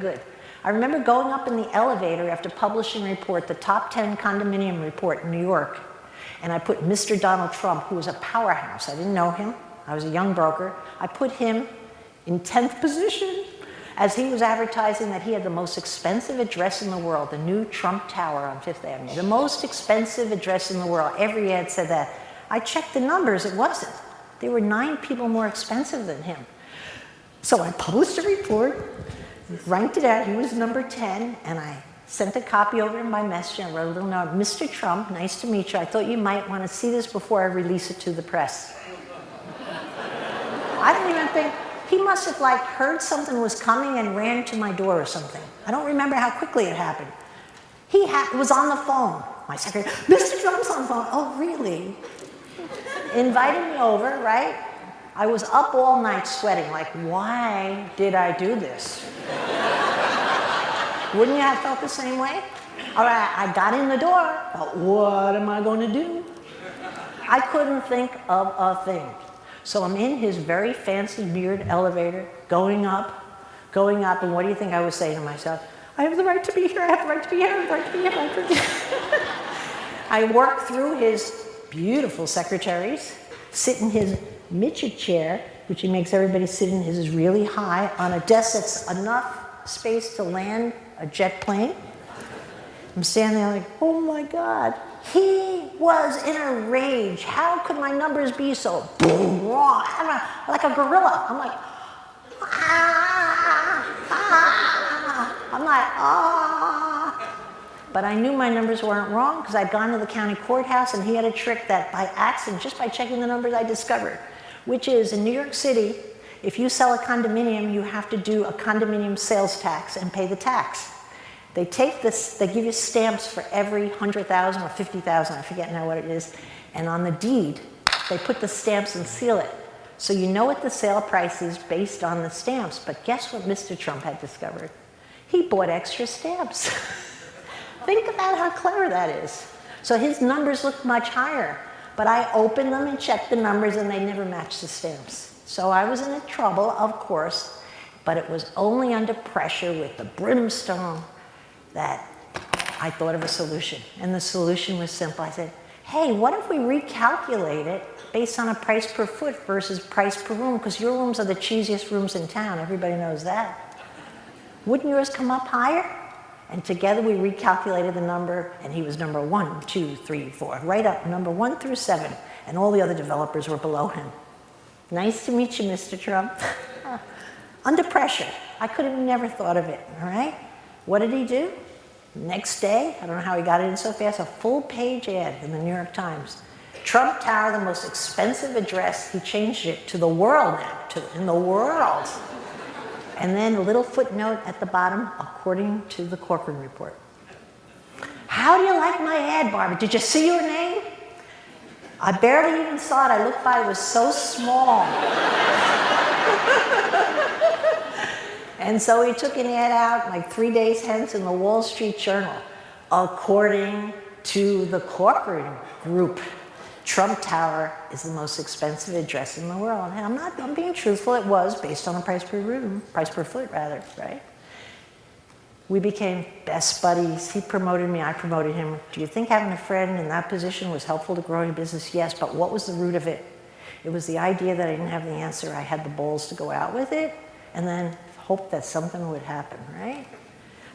good. I remember going up in the elevator after publishing a report, the top 10 condominium report in New York, and I put Mr. Donald Trump, who was a powerhouse. I didn't know him. I was a young broker. I put him in 10th position as he was advertising that he had the most expensive address in the world, the new Trump Tower on Fifth Avenue. The most expensive address in the world. Every ad said that. I checked the numbers. It wasn't. There were 9 people more expensive than him. So I published a report, ranked it out. He was number 10, and I sent a copy over in my messenger. I wrote a little note, Mr. Trump, nice to meet you. I thought you might want to see this before I release it to the press. I don't even think, he must have like heard something was coming and ran to my door or something. I don't remember how quickly it happened. He was on the phone. My secretary, Mr. Trump's on the phone. Oh, really? Invited me over, right? I was up all night sweating, like, why did I do this? Wouldn't you have felt the same way? All right, I got in the door, but what am I going to do? I couldn't think of a thing. So I'm in his very fancy mirrored elevator, going up, and what do you think I was saying to myself? I have the right to be here, I have the right to be here, I have the right to be here, I have the right to be here. I worked through his beautiful secretaries, sit in his midget chair, which he makes everybody sit in. His is really high, on a desk that's enough space to land a jet plane. I'm standing there like, oh my God. He was in a rage. How could my numbers be so boom, wrong? Like a gorilla. I'm like, I'm like, But I knew my numbers weren't wrong because I'd gone to the county courthouse and he had a trick that by accident, just by checking the numbers, I discovered, which is in New York City, if you sell a condominium, you have to do a condominium sales tax and pay the tax. They take this, they give you stamps for every 100,000 or 50,000, I forget now what it is, and on the deed, they put the stamps and seal it. So you know what the sale price is based on the stamps, but guess what Mr. Trump had discovered? He bought extra stamps. Think about how clever that is. So his numbers looked much higher, but I opened them and checked the numbers and they never matched the stamps. So I was in trouble, of course, but it was only under pressure with the brimstone that I thought of a solution. And the solution was simple. I said, hey, what if we recalculate it based on a price per foot versus price per room? Because your rooms are the cheesiest rooms in town. Everybody knows that. Wouldn't yours come up higher? And together we recalculated the number, and he was number 1, 2, 3, 4, right up, number 1 through 7, and all the other developers were below him. Nice to meet you, Mr. Trump. Under pressure. I could have never thought of it, all right? What did he do? Next day, I don't know how he got it in so fast, a full-page ad in the New York Times. Trump Tower, the most expensive address. He changed it to the world now, in the world. And then a little footnote at the bottom, according to the Corcoran report. How do you like my ad, Barbara? Did you see your name? I barely even saw it. I looked by, it was so small. And so he took an ad out like 3 days hence in the Wall Street Journal. According to the Corcoran group, Trump Tower is the most expensive address in the world. And I'm being truthful, it was based on a price per room, price per foot rather, right? We became best buddies. He promoted me, I promoted him. Do you think having a friend in that position was helpful to growing a business? Yes, but what was the root of it? It was the idea that I didn't have the answer. I had the balls to go out with it and then hope that something would happen, right?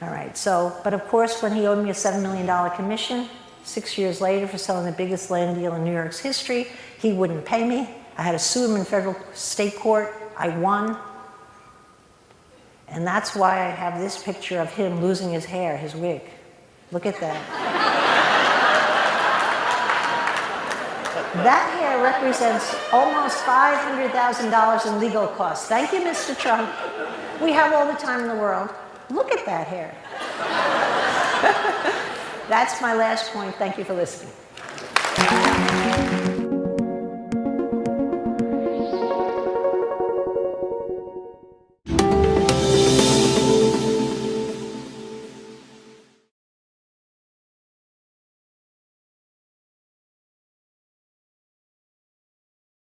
All right, so, but of course, when he owed me a $7 million commission, 6 years later for selling the biggest land deal in New York's history, he wouldn't pay me. I had to sue him in federal state court. I won. And that's why I have this picture of him losing his hair, his wig. Look at that. That hair represents almost $500,000 in legal costs. Thank you, Mr. Trump. We have all the time in the world. Look at that hair. That's my last point. Thank you for listening.